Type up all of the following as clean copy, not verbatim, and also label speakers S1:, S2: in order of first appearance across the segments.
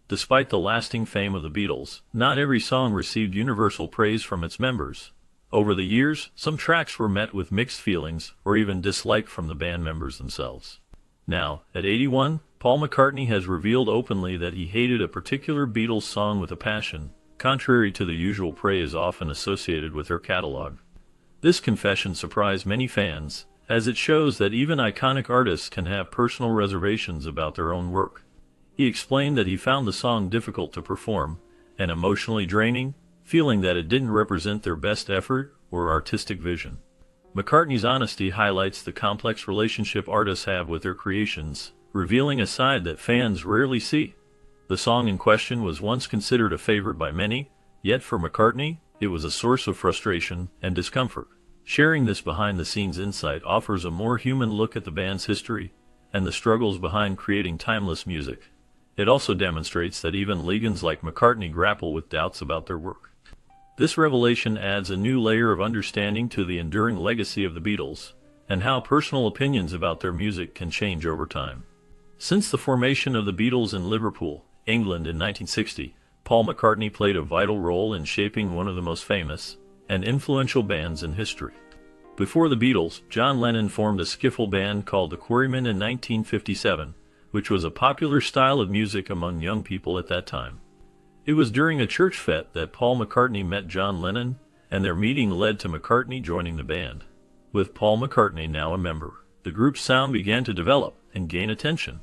S1: Despite the lasting fame of the Beatles, not every song received universal praise from its members. Over the years, some tracks were met with mixed feelings or even dislike from the band members themselves. Now, at 81, Paul McCartney has revealed openly that he hated a particular Beatles song with a passion, contrary to the usual praise often associated with their catalog. This confession surprised many fans, as it shows that even iconic artists can have personal reservations about their own work. He explained that he found the song difficult to perform and emotionally draining, feeling that it didn't represent their best effort or artistic vision. McCartney's honesty highlights the complex relationship artists have with their creations, revealing a side that fans rarely see. The song in question was once considered a favorite by many, yet for McCartney, it was a source of frustration and discomfort. Sharing this behind-the-scenes insight offers a more human look at the band's history and the struggles behind creating timeless music. It also demonstrates that even legends like McCartney grapple with doubts about their work. This revelation adds a new layer of understanding to the enduring legacy of the Beatles, and how personal opinions about their music can change over time. Since the formation of the Beatles in Liverpool, England in 1960, Paul McCartney played a vital role in shaping one of the most famous and influential bands in history. Before the Beatles, John Lennon formed a skiffle band called the Quarrymen in 1957, which was a popular style of music among young people at that time. It was during a church fete that Paul McCartney met John Lennon, and their meeting led to McCartney joining the band. With Paul McCartney now a member, the group's sound began to develop and gain attention.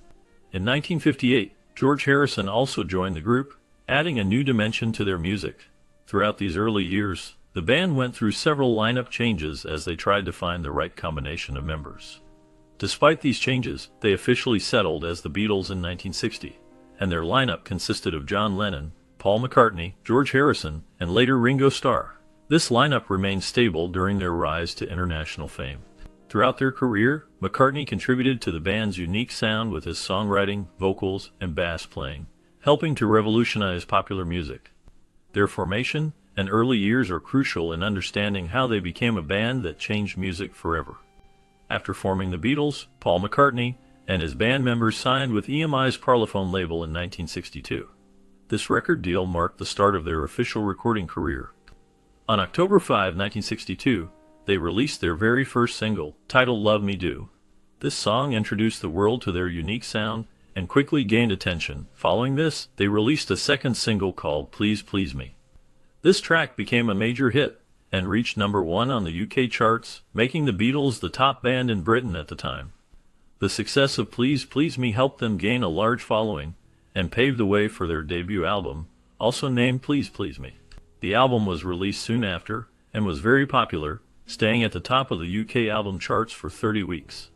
S1: In 1958, George Harrison also joined the group, adding a new dimension to their music. Throughout these early years, the band went through several lineup changes as they tried to find the right combination of members. Despite these changes, they officially settled as the Beatles in 1960, and their lineup consisted of John Lennon, Paul McCartney, George Harrison, and later Ringo Starr. This lineup remained stable during their rise to international fame. Throughout their career, McCartney contributed to the band's unique sound with his songwriting, vocals, and bass playing, helping to revolutionize popular music. Their formation and early years are crucial in understanding how they became a band that changed music forever. After forming the Beatles, Paul McCartney and his band members signed with EMI's Parlophone label in 1962. This record deal marked the start of their official recording career. On October 5, 1962, they released their very first single, titled Love Me Do. This song introduced the world to their unique sound and quickly gained attention. Following this, they released a second single called Please Please Me. This track became a major hit and reached number 1 on the UK charts, making the Beatles the top band in Britain at the time. The success of Please Please Me helped them gain a large following and paved the way for their debut album, also named Please Please Me. The album was released soon after and was very popular, staying at the top of the UK album charts for 30 weeks.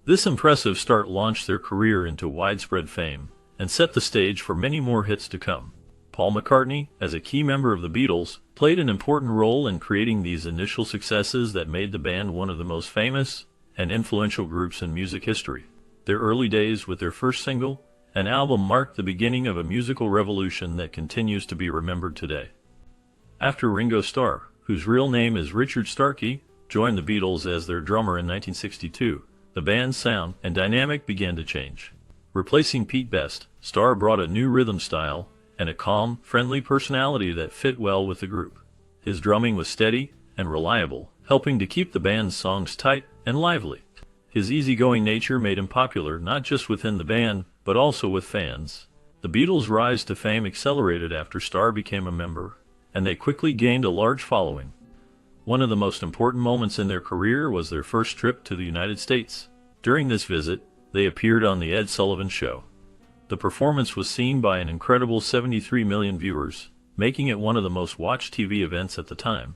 S1: This impressive start launched their career into widespread fame and set the stage for many more hits to come. Paul McCartney, as a key member of the Beatles, played an important role in creating these initial successes that made the band one of the most famous and influential groups in music history. Their early days with their first single, an album, marked the beginning of a musical revolution that continues to be remembered today. After Ringo Starr, whose real name is Richard Starkey, joined the Beatles as their drummer in 1962, the band's sound and dynamic began to change. Replacing Pete Best, Starr brought a new rhythm style and a calm, friendly personality that fit well with the group. His drumming was steady and reliable, helping to keep the band's songs tight and lively. His easygoing nature made him popular not just within the band, but also with fans. The Beatles' rise to fame accelerated after Starr became a member, and they quickly gained a large following. One of the most important moments in their career was their first trip to the United States. During this visit, they appeared on The Ed Sullivan Show. The performance was seen by an incredible 73 million viewers, making it one of the most watched TV events at the time.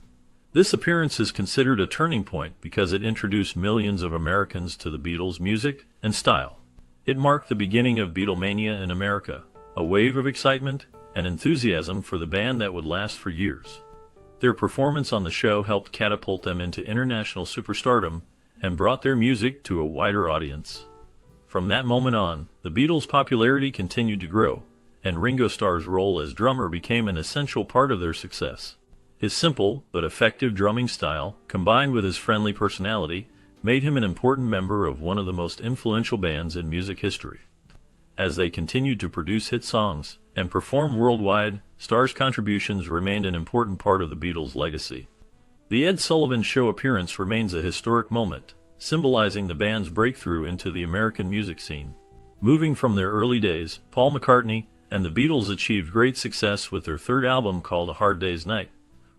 S1: This appearance is considered a turning point because it introduced millions of Americans to the Beatles' music and style. It marked the beginning of Beatlemania in America, a wave of excitement and enthusiasm for the band that would last for years. Their performance on the show helped catapult them into international superstardom and brought their music to a wider audience. From that moment on, the Beatles' popularity continued to grow, and Ringo Starr's role as drummer became an essential part of their success. His simple but effective drumming style, combined with his friendly personality, made him an important member of one of the most influential bands in music history. As they continued to produce hit songs and perform worldwide, Starr's contributions remained an important part of the Beatles' legacy. The Ed Sullivan Show appearance remains a historic moment, symbolizing the band's breakthrough into the American music scene. Moving from their early days, Paul McCartney and the Beatles achieved great success with their third album called A Hard Day's Night,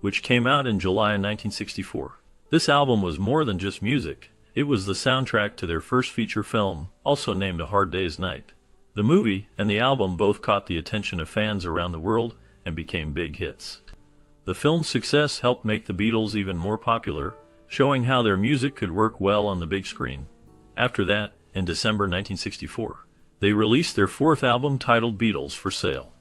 S1: which came out in July 1964. This album was more than just music. It was the soundtrack to their first feature film, also named A Hard Day's Night. The movie and the album both caught the attention of fans around the world and became big hits. The film's success helped make the Beatles even more popular, showing how their music could work well on the big screen. After that, in December 1964, they released their fourth album titled Beatles for Sale.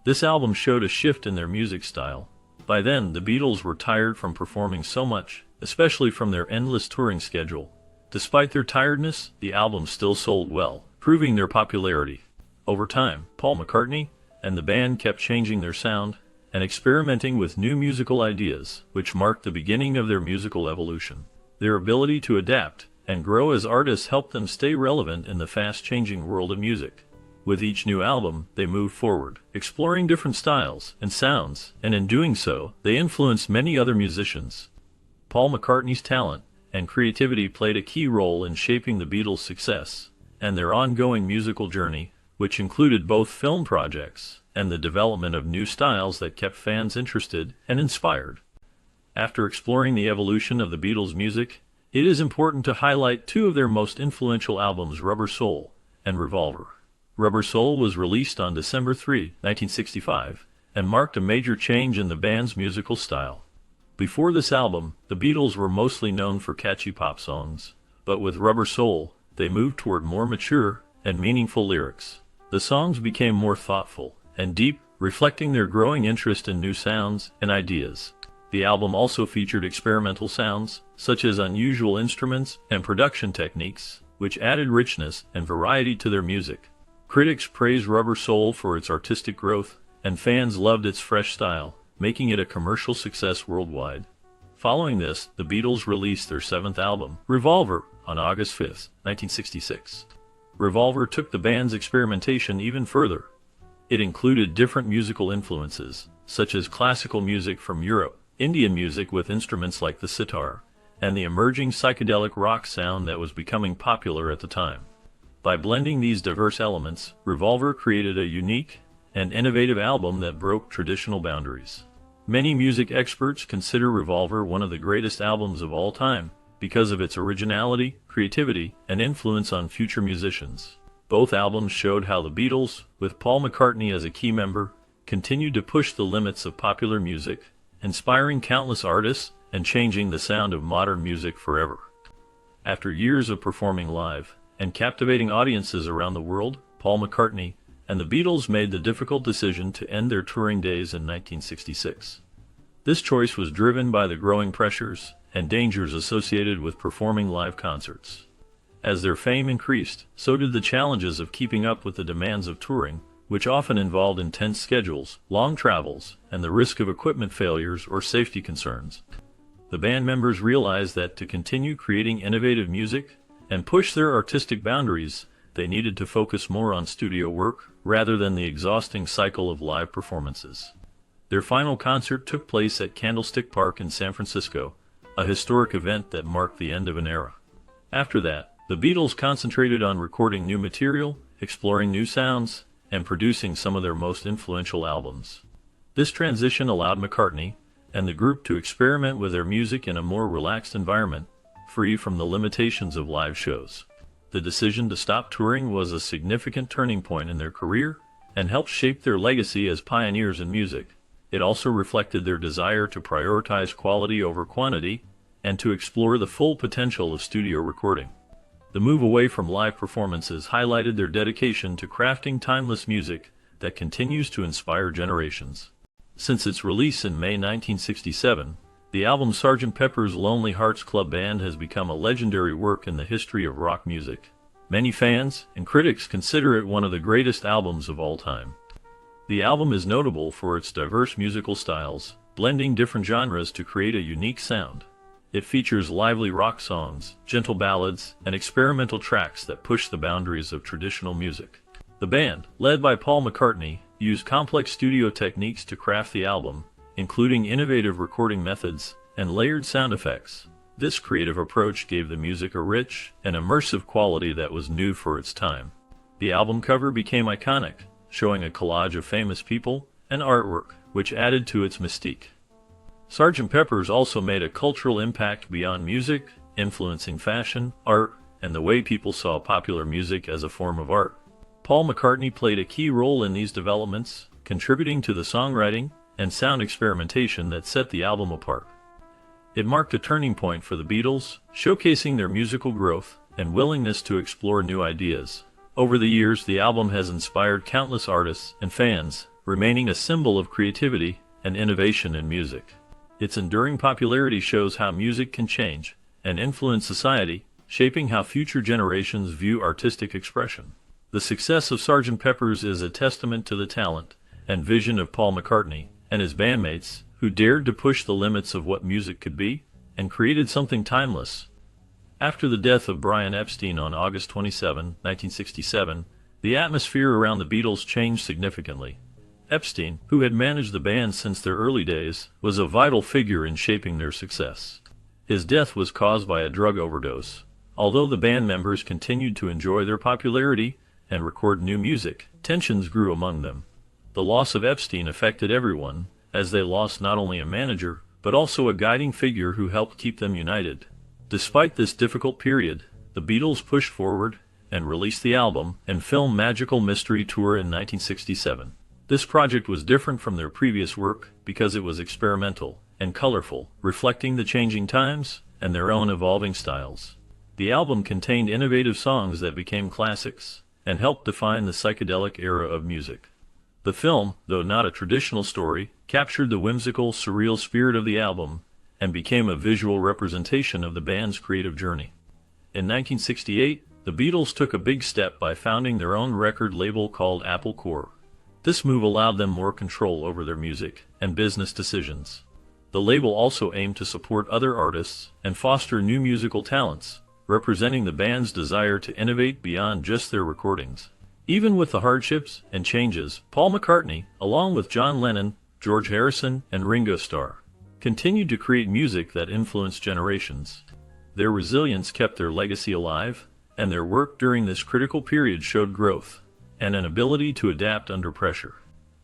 S1: This album showed a shift in their music style. By then, the Beatles were tired from performing so much, especially from their endless touring schedule. Despite their tiredness, the album still sold well, proving their popularity. Over time, Paul McCartney and the band kept changing their sound and experimenting with new musical ideas, which marked the beginning of their musical evolution. Their ability to adapt and grow as artists helped them stay relevant in the fast-changing world of music. With each new album, they moved forward, exploring different styles and sounds, and in doing so, they influenced many other musicians. Paul McCartney's talent and creativity played a key role in shaping the Beatles' success and their ongoing musical journey, which included both film projects and the development of new styles that kept fans interested and inspired. After exploring the evolution of the Beatles' music, it is important to highlight two of their most influential albums, Rubber Soul and Revolver. Rubber Soul was released on December 3, 1965, and marked a major change in the band's musical style. Before this album, the Beatles were mostly known for catchy pop songs, but with Rubber Soul, they moved toward more mature and meaningful lyrics. The songs became more thoughtful and deep, reflecting their growing interest in new sounds and ideas. The album also featured experimental sounds, such as unusual instruments and production techniques, which added richness and variety to their music. Critics praised Rubber Soul for its artistic growth, and fans loved its fresh style, making it a commercial success worldwide. Following this, the Beatles released their seventh album, Revolver, on August 5, 1966. Revolver took the band's experimentation even further. It included different musical influences, such as classical music from Europe, Indian music with instruments like the sitar, and the emerging psychedelic rock sound that was becoming popular at the time. By blending these diverse elements, Revolver created a unique and innovative album that broke traditional boundaries. Many music experts consider Revolver one of the greatest albums of all time because of its originality, creativity, and influence on future musicians. Both albums showed how the Beatles, with Paul McCartney as a key member, continued to push the limits of popular music, inspiring countless artists and changing the sound of modern music forever. After years of performing live and captivating audiences around the world, Paul McCartney and the Beatles made the difficult decision to end their touring days in 1966. This choice was driven by the growing pressures and dangers associated with performing live concerts. As their fame increased, so did the challenges of keeping up with the demands of touring, which often involved intense schedules, long travels, and the risk of equipment failures or safety concerns. The band members realized that to continue creating innovative music and push their artistic boundaries, they needed to focus more on studio work rather than the exhausting cycle of live performances. Their final concert took place at Candlestick Park in San Francisco, a historic event that marked the end of an era. After that, the Beatles concentrated on recording new material, exploring new sounds, and producing some of their most influential albums. This transition allowed McCartney and the group to experiment with their music in a more relaxed environment, free from the limitations of live shows. The decision to stop touring was a significant turning point in their career and helped shape their legacy as pioneers in music. It also reflected their desire to prioritize quality over quantity and to explore the full potential of studio recording. The move away from live performances highlighted their dedication to crafting timeless music that continues to inspire generations. Since its release in May 1967, the album Sgt. Pepper's Lonely Hearts Club Band has become a legendary work in the history of rock music. Many fans and critics consider it one of the greatest albums of all time. The album is notable for its diverse musical styles, blending different genres to create a unique sound. It features lively rock songs, gentle ballads, and experimental tracks that push the boundaries of traditional music. The band, led by Paul McCartney, used complex studio techniques to craft the album, including innovative recording methods and layered sound effects. This creative approach gave the music a rich and immersive quality that was new for its time. The album cover became iconic, showing a collage of famous people and artwork, which added to its mystique. Sgt. Pepper's also made a cultural impact beyond music, influencing fashion, art, and the way people saw popular music as a form of art. Paul McCartney played a key role in these developments, contributing to the songwriting and sound experimentation that set the album apart. It marked a turning point for the Beatles, showcasing their musical growth and willingness to explore new ideas. Over the years, the album has inspired countless artists and fans, remaining a symbol of creativity and innovation in music. Its enduring popularity shows how music can change and influence society, shaping how future generations view artistic expression. The success of Sgt. Pepper's is a testament to the talent and vision of Paul McCartney and his bandmates, who dared to push the limits of what music could be and created something timeless. After the death of Brian Epstein on August 27, 1967, the atmosphere around the Beatles changed significantly. Epstein, who had managed the band since their early days, was a vital figure in shaping their success. His death was caused by a drug overdose. Although the band members continued to enjoy their popularity and record new music, tensions grew among them. The loss of Epstein affected everyone, as they lost not only a manager, but also a guiding figure who helped keep them united. Despite this difficult period, the Beatles pushed forward and released the album and film Magical Mystery Tour in 1967. This project was different from their previous work because it was experimental and colorful, reflecting the changing times and their own evolving styles. The album contained innovative songs that became classics and helped define the psychedelic era of music. The film, though not a traditional story, captured the whimsical, surreal spirit of the album and became a visual representation of the band's creative journey. In 1968, the Beatles took a big step by founding their own record label called Apple Corps. This move allowed them more control over their music and business decisions. The label also aimed to support other artists and foster new musical talents, representing the band's desire to innovate beyond just their recordings. Even with the hardships and changes, Paul McCartney, along with John Lennon, George Harrison, and Ringo Starr, continued to create music that influenced generations. Their resilience kept their legacy alive, and their work during this critical period showed growth and an ability to adapt under pressure.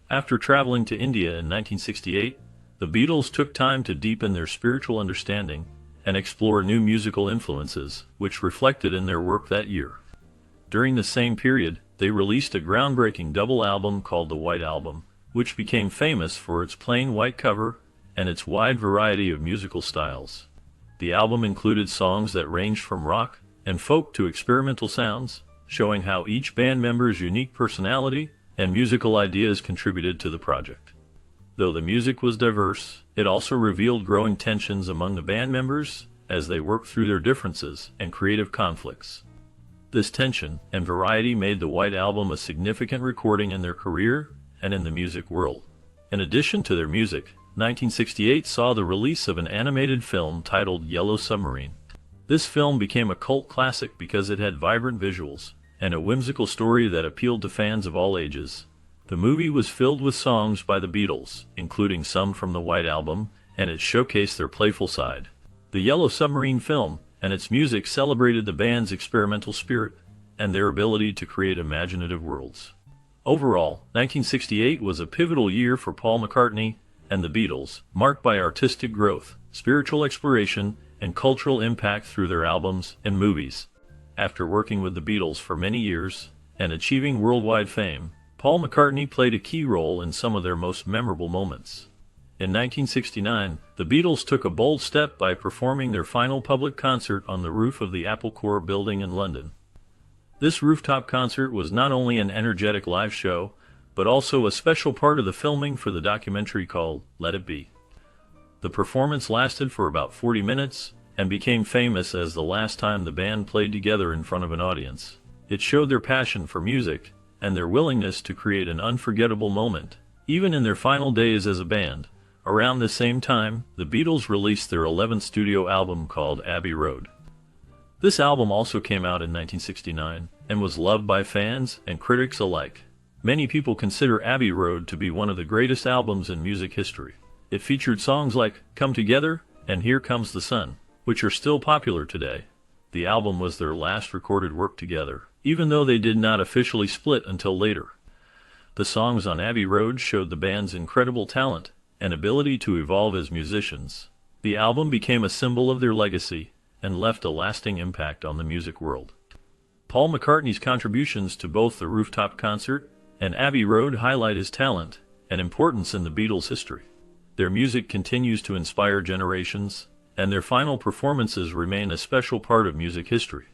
S1: After traveling to India in 1968, the Beatles took time to deepen their spiritual understanding and explore new musical influences, which reflected in their work that year. During the same period, they released a groundbreaking double album called The White Album, which became famous for its plain white cover and its wide variety of musical styles. The album included songs that ranged from rock and folk to experimental sounds, showing how each band member's unique personality and musical ideas contributed to the project. Though the music was diverse, it also revealed growing tensions among the band members as they worked through their differences and creative conflicts. This tension and variety made the White Album a significant recording in their career and in the music world. In addition to their music, 1968 saw the release of an animated film titled Yellow Submarine. This film became a cult classic because it had vibrant visuals and a whimsical story that appealed to fans of all ages. The movie was filled with songs by the Beatles, including some from the White Album, and it showcased their playful side. The Yellow Submarine film and its music celebrated the band's experimental spirit and their ability to create imaginative worlds. Overall, 1968 was a pivotal year for Paul McCartney and the Beatles, marked by artistic growth, spiritual exploration, and cultural impact through their albums and movies. After working with the Beatles for many years and achieving worldwide fame, Paul McCartney played a key role in some of their most memorable moments. In 1969, the Beatles took a bold step by performing their final public concert on the roof of the Apple Corps building in London. This rooftop concert was not only an energetic live show, but also a special part of the filming for the documentary called Let It Be. The performance lasted for about 40 minutes and became famous as the last time the band played together in front of an audience. It showed their passion for music and their willingness to create an unforgettable moment, even in their final days as a band. Around the same time, the Beatles released their 11th studio album called Abbey Road. This album also came out in 1969 and was loved by fans and critics alike. Many people consider Abbey Road to be one of the greatest albums in music history. It featured songs like Come Together and Here Comes the Sun, which are still popular today. The album was their last recorded work together, even though they did not officially split until later. The songs on Abbey Road showed the band's incredible talent and ability to evolve as musicians. The album became a symbol of their legacy and left a lasting impact on the music world. Paul McCartney's contributions to both the rooftop concert and Abbey Road highlight his talent and importance in the Beatles' history. Their music continues to inspire generations, and their final performances remain a special part of music history.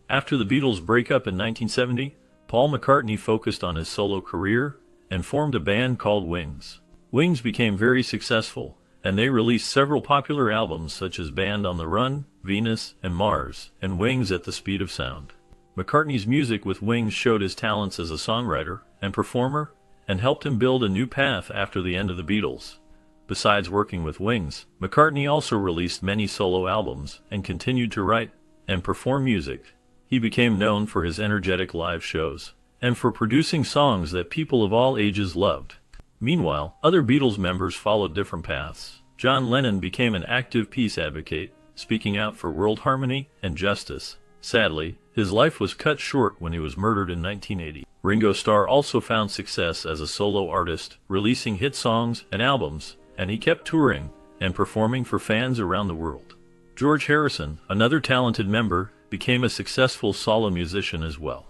S1: After the Beatles' breakup in 1970, Paul McCartney focused on his solo career and formed a band called Wings. Wings became very successful, and they released several popular albums such as Band on the Run, Venus, and Mars, and Wings at the Speed of Sound. McCartney's music with Wings showed his talents as a songwriter and performer, and helped him build a new path after the end of the Beatles. Besides working with Wings, McCartney also released many solo albums and continued to write and perform music. He became known for his energetic live shows and for producing songs that people of all ages loved. Meanwhile, other Beatles members followed different paths. John Lennon became an active peace advocate, speaking out for world harmony and justice. Sadly, his life was cut short when he was murdered in 1980. Ringo Starr also found success as a solo artist, releasing hit songs and albums, and he kept touring and performing for fans around the world. George Harrison, another talented member, became a successful solo musician as well.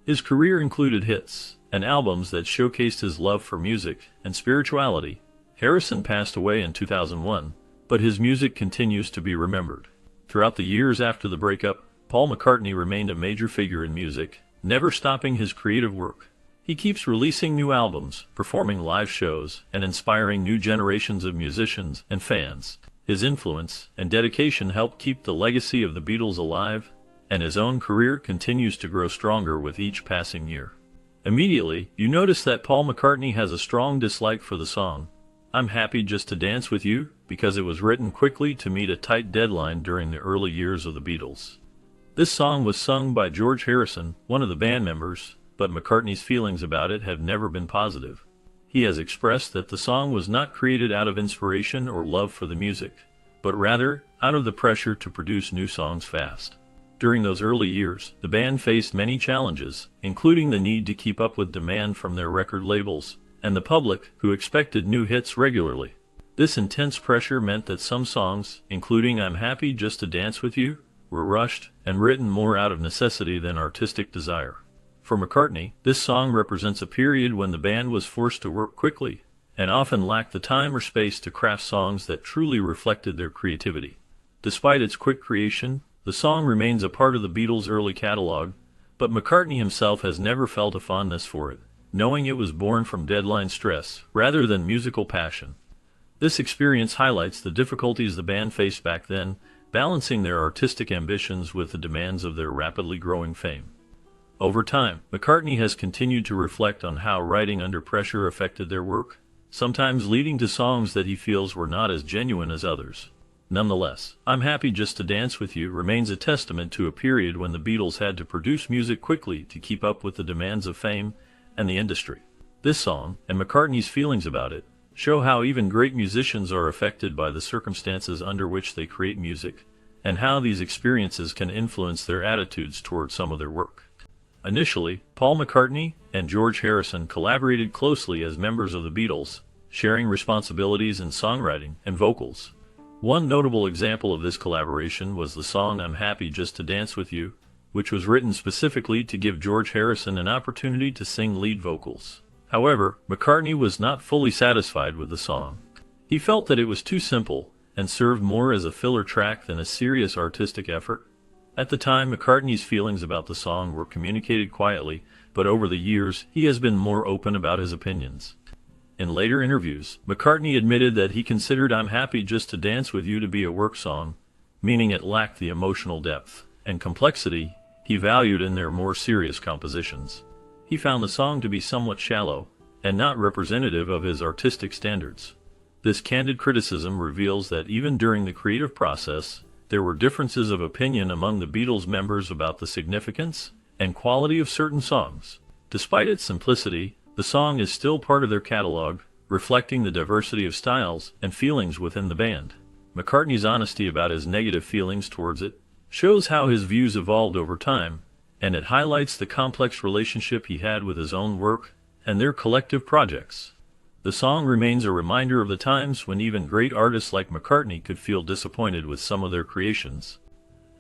S1: His career included hits and albums that showcased his love for music and spirituality. Harrison passed away in 2001, but his music continues to be remembered. Throughout the years after the breakup, Paul McCartney remained a major figure in music, never stopping his creative work. He keeps releasing new albums, performing live shows, and inspiring new generations of musicians and fans. His influence and dedication helped keep the legacy of the Beatles alive, and his own career continues to grow stronger with each passing year. Immediately, you notice that Paul McCartney has a strong dislike for the song I'm Happy Just to Dance With You, because it was written quickly to meet a tight deadline during the early years of the Beatles. This song was sung by George Harrison, one of the band members, but McCartney's feelings about it have never been positive. He has expressed that the song was not created out of inspiration or love for the music, but rather out of the pressure to produce new songs fast. During those early years, the band faced many challenges, including the need to keep up with demand from their record labels and the public, who expected new hits regularly. This intense pressure meant that some songs, including I'm Happy Just to Dance With You, were rushed and written more out of necessity than artistic desire. For McCartney, this song represents a period when the band was forced to work quickly and often lacked the time or space to craft songs that truly reflected their creativity. Despite its quick creation, the song remains a part of the Beatles' early catalog, but McCartney himself has never felt a fondness for it, knowing it was born from deadline stress rather than musical passion. This experience highlights the difficulties the band faced back then, balancing their artistic ambitions with the demands of their rapidly growing fame. Over time, McCartney has continued to reflect on how writing under pressure affected their work, sometimes leading to songs that he feels were not as genuine as others. Nonetheless, I'm Happy Just to Dance With You remains a testament to a period when the Beatles had to produce music quickly to keep up with the demands of fame and the industry. This song, and McCartney's feelings about it, show how even great musicians are affected by the circumstances under which they create music, and how these experiences can influence their attitudes toward some of their work. Initially, Paul McCartney and George Harrison collaborated closely as members of the Beatles, sharing responsibilities in songwriting and vocals. One notable example of this collaboration was the song I'm Happy Just to Dance With You, which was written specifically to give George Harrison an opportunity to sing lead vocals. However, McCartney was not fully satisfied with the song. He felt that it was too simple and served more as a filler track than a serious artistic effort. At the time, McCartney's feelings about the song were communicated quietly, but over the years, he has been more open about his opinions. In later interviews, McCartney admitted that he considered I'm Happy Just to Dance With You to be a work song, meaning it lacked the emotional depth and complexity he valued in their more serious compositions. He found the song to be somewhat shallow and not representative of his artistic standards. This candid criticism reveals that even during the creative process, there were differences of opinion among the Beatles members about the significance and quality of certain songs. Despite its simplicity, the song is still part of their catalog, reflecting the diversity of styles and feelings within the band. McCartney's honesty about his negative feelings towards it shows how his views evolved over time, and it highlights the complex relationship he had with his own work and their collective projects. The song remains a reminder of the times when even great artists like McCartney could feel disappointed with some of their creations.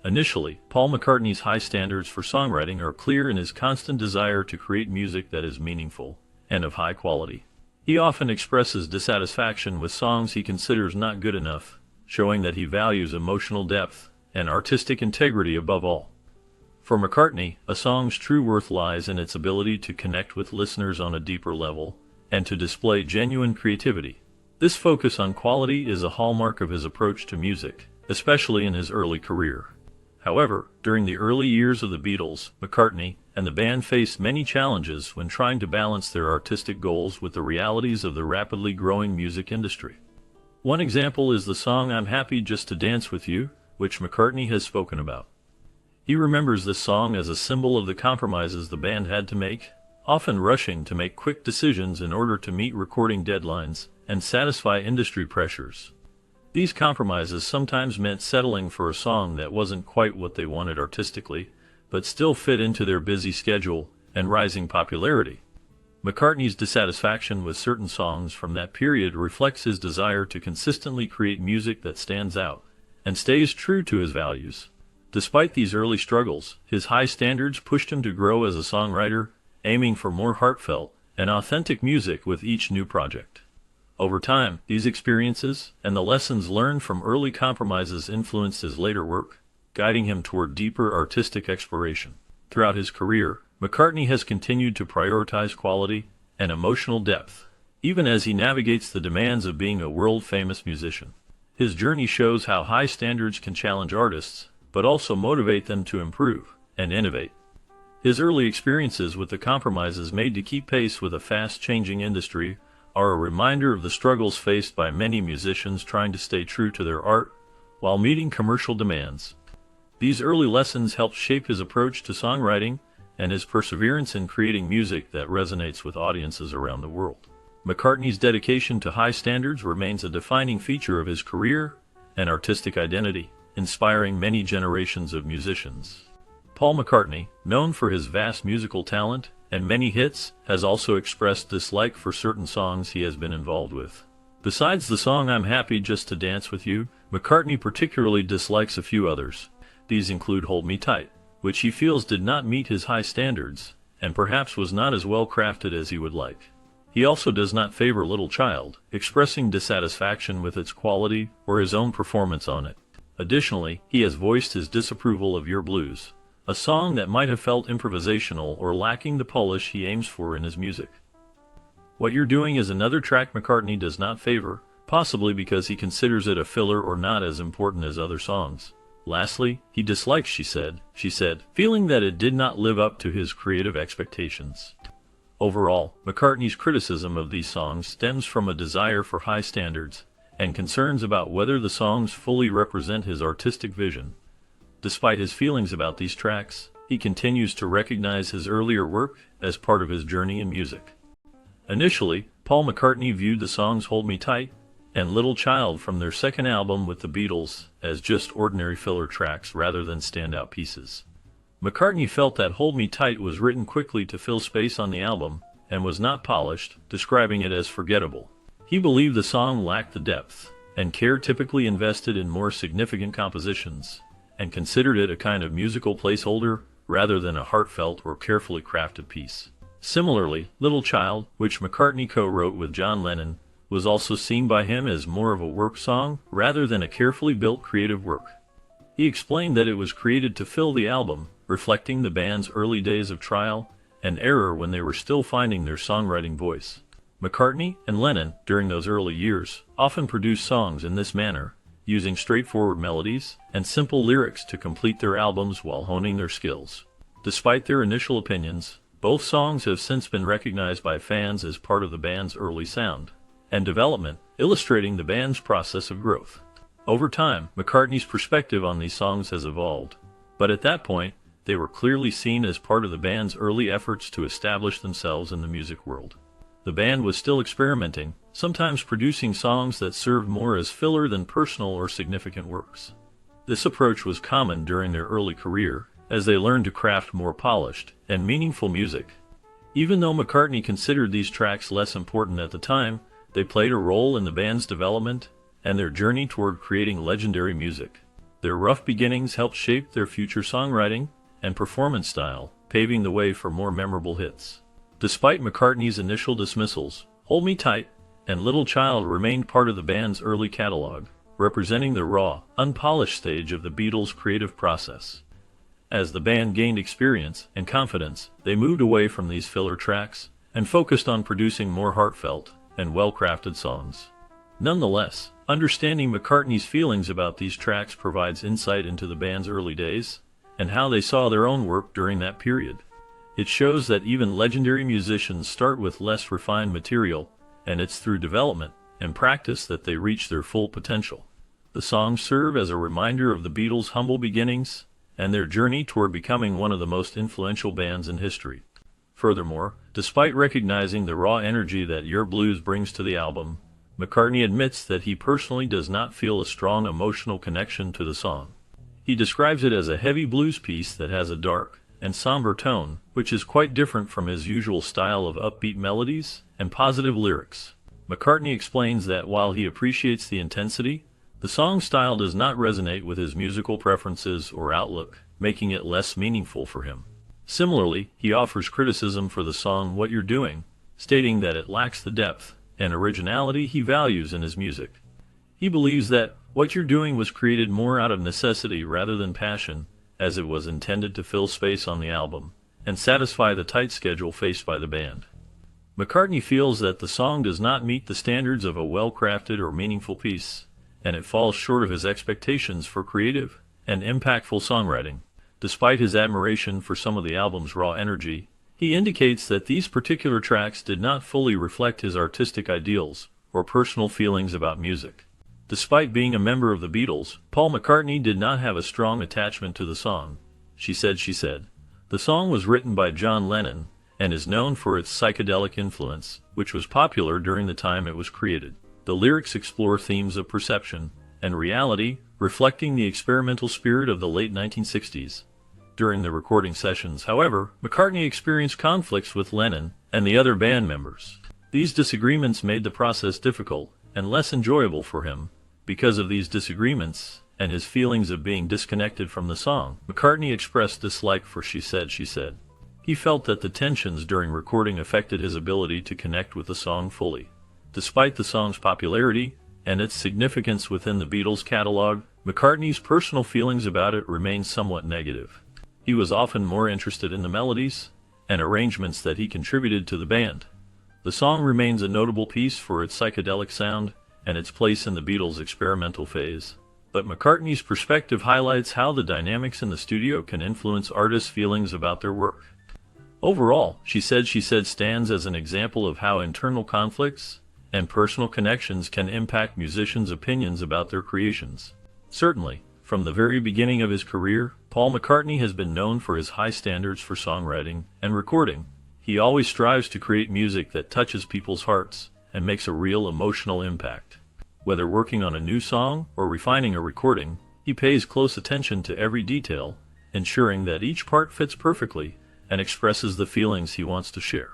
S1: Initially, Paul McCartney's high standards for songwriting are clear in his constant desire to create music that is meaningful and of high quality. He often expresses dissatisfaction with songs he considers not good enough, showing that he values emotional depth and artistic integrity above all. For McCartney, a song's true worth lies in its ability to connect with listeners on a deeper level and to display genuine creativity. This focus on quality is a hallmark of his approach to music, especially in his early career. However, during the early years of the Beatles, McCartney and the band faced many challenges when trying to balance their artistic goals with the realities of the rapidly growing music industry. One example is the song I'm Happy Just to Dance With You, which McCartney has spoken about. He remembers this song as a symbol of the compromises the band had to make, often rushing to make quick decisions in order to meet recording deadlines and satisfy industry pressures. These compromises sometimes meant settling for a song that wasn't quite what they wanted artistically, but still fit into their busy schedule and rising popularity. McCartney's dissatisfaction with certain songs from that period reflects his desire to consistently create music that stands out and stays true to his values. Despite these early struggles, his high standards pushed him to grow as a songwriter, aiming for more heartfelt and authentic music with each new project. Over time, these experiences and the lessons learned from early compromises influenced his later work, guiding him toward deeper artistic exploration. Throughout his career, McCartney has continued to prioritize quality and emotional depth, even as he navigates the demands of being a world-famous musician. His journey shows how high standards can challenge artists, but also motivate them to improve and innovate. His early experiences with the compromises made to keep pace with a fast-changing industry are a reminder of the struggles faced by many musicians trying to stay true to their art while meeting commercial demands. These early lessons helped shape his approach to songwriting and his perseverance in creating music that resonates with audiences around the world. McCartney's dedication to high standards remains a defining feature of his career and artistic identity, inspiring many generations of musicians. Paul McCartney, known for his vast musical talent and many hits, has also expressed dislike for certain songs he has been involved with. Besides the song I'm Happy Just to Dance With You, McCartney particularly dislikes a few others. These include Hold Me Tight, which he feels did not meet his high standards, and perhaps was not as well crafted as he would like. He also does not favor Little Child, expressing dissatisfaction with its quality or his own performance on it. Additionally, he has voiced his disapproval of Your Blues, a song that might have felt improvisational or lacking the polish he aims for in his music. What You're Doing is another track McCartney does not favor, possibly because he considers it a filler or not as important as other songs. Lastly, he dislikes She Said, feeling that it did not live up to his creative expectations. Overall, McCartney's criticism of these songs stems from a desire for high standards and concerns about whether the songs fully represent his artistic vision. Despite his feelings about these tracks, he continues to recognize his earlier work as part of his journey in music. Initially, Paul McCartney viewed the songs Hold Me Tight and Little Child from their second album with the Beatles as just ordinary filler tracks rather than standout pieces. McCartney felt that Hold Me Tight was written quickly to fill space on the album and was not polished, describing it as forgettable. He believed the song lacked the depth and care typically invested in more significant compositions, and considered it a kind of musical placeholder rather than a heartfelt or carefully crafted piece. Similarly, Little Child, which McCartney co-wrote with John Lennon, was also seen by him as more of a work song rather than a carefully built creative work. He explained that it was created to fill the album, reflecting the band's early days of trial and error when they were still finding their songwriting voice. McCartney and Lennon, during those early years, often produced songs in this manner, using straightforward melodies and simple lyrics to complete their albums while honing their skills. Despite their initial opinions, both songs have since been recognized by fans as part of the band's early sound and development, illustrating the band's process of growth. Over time, McCartney's perspective on these songs has evolved, but at that point, they were clearly seen as part of the band's early efforts to establish themselves in the music world. The band was still experimenting, sometimes producing songs that served more as filler than personal or significant works. This approach was common during their early career, as they learned to craft more polished and meaningful music. Even though McCartney considered these tracks less important at the time, they played a role in the band's development and their journey toward creating legendary music. Their rough beginnings helped shape their future songwriting and performance style, paving the way for more memorable hits. Despite McCartney's initial dismissals, Hold Me Tight and Little Child remained part of the band's early catalog, representing the raw, unpolished stage of the Beatles' creative process. As the band gained experience and confidence, they moved away from these filler tracks and focused on producing more heartfelt and well-crafted songs. Nonetheless, understanding McCartney's feelings about these tracks provides insight into the band's early days and how they saw their own work during that period. It shows that even legendary musicians start with less refined material, and it's through development and practice that they reach their full potential. The songs serve as a reminder of the Beatles' humble beginnings and their journey toward becoming one of the most influential bands in history. Furthermore, despite recognizing the raw energy that Your Blues brings to the album, McCartney admits that he personally does not feel a strong emotional connection to the song. He describes it as a heavy blues piece that has a dark and somber tone, which is quite different from his usual style of upbeat melodies and positive lyrics. McCartney explains that while he appreciates the intensity, the song's style does not resonate with his musical preferences or outlook, making it less meaningful for him. Similarly, he offers criticism for the song What You're Doing, stating that it lacks the depth and originality he values in his music. He believes that What You're Doing was created more out of necessity rather than passion, as it was intended to fill space on the album and satisfy the tight schedule faced by the band. McCartney feels that the song does not meet the standards of a well-crafted or meaningful piece, and it falls short of his expectations for creative and impactful songwriting. Despite his admiration for some of the album's raw energy, he indicates that these particular tracks did not fully reflect his artistic ideals or personal feelings about music. Despite being a member of the Beatles, Paul McCartney did not have a strong attachment to the song. She said. The song was written by John Lennon and is known for its psychedelic influence, which was popular during the time it was created. The lyrics explore themes of perception and reality, reflecting the experimental spirit of the late 1960s. During the recording sessions, however, McCartney experienced conflicts with Lennon and the other band members. These disagreements made the process difficult and less enjoyable for him. Because of these disagreements and his feelings of being disconnected from the song, McCartney expressed dislike for She Said. He felt that the tensions during recording affected his ability to connect with the song fully. Despite the song's popularity and its significance within the Beatles' catalog, McCartney's personal feelings about it remained somewhat negative. He was often more interested in the melodies and arrangements that he contributed to the band. The song remains a notable piece for its psychedelic sound and its place in the Beatles' experimental phase. But McCartney's perspective highlights how the dynamics in the studio can influence artists' feelings about their work. Overall, She Said stands as an example of how internal conflicts and personal connections can impact musicians' opinions about their creations. Certainly, from the very beginning of his career, Paul McCartney has been known for his high standards for songwriting and recording. He always strives to create music that touches people's hearts and makes a real emotional impact. Whether working on a new song or refining a recording, he pays close attention to every detail, ensuring that each part fits perfectly and expresses the feelings he wants to share.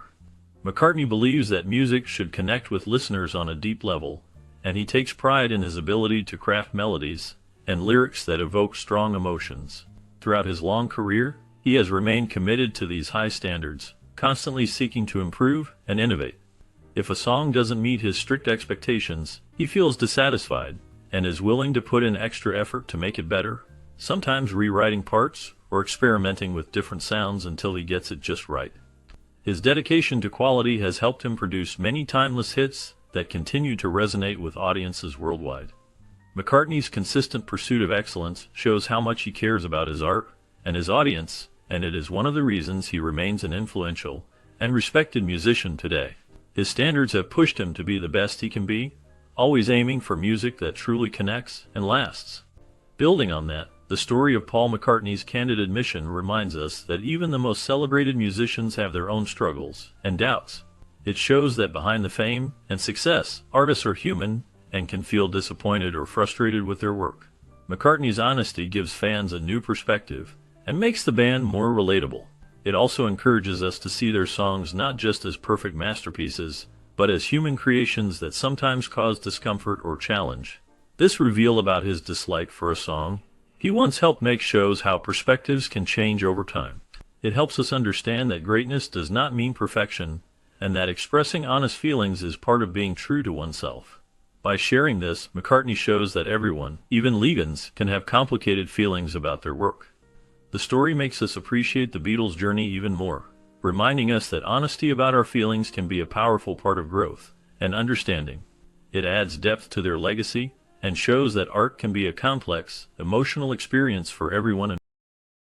S1: McCartney believes that music should connect with listeners on a deep level, and he takes pride in his ability to craft melodies and lyrics that evoke strong emotions. Throughout his long career, he has remained committed to these high standards, constantly seeking to improve and innovate. If a song doesn't meet his strict expectations, he feels dissatisfied and is willing to put in extra effort to make it better, sometimes rewriting parts or experimenting with different sounds until he gets it just right. His dedication to quality has helped him produce many timeless hits that continue to resonate with audiences worldwide. McCartney's consistent pursuit of excellence shows how much he cares about his art and his audience, and it is one of the reasons he remains an influential and respected musician today. His standards have pushed him to be the best he can be, always aiming for music that truly connects and lasts. Building on that, The story of Paul McCartney's candid admission reminds us that even the most celebrated musicians have their own struggles and doubts. It shows that behind the fame and success, artists are human and can feel disappointed or frustrated with their work. McCartney's honesty gives fans a new perspective and makes the band more relatable. It also encourages us to see their songs not just as perfect masterpieces, but as human creations that sometimes cause discomfort or challenge. This reveal about his dislike for a song he once helped make shows how perspectives can change over time. It helps us understand that greatness does not mean perfection, and that expressing honest feelings is part of being true to oneself. By sharing this, McCartney shows that everyone, even legends, can have complicated feelings about their work. The story makes us appreciate the Beatles' journey even more, reminding us that honesty about our feelings can be a powerful part of growth and understanding. It adds depth to their legacy and shows that art can be a complex, emotional experience for everyone involved.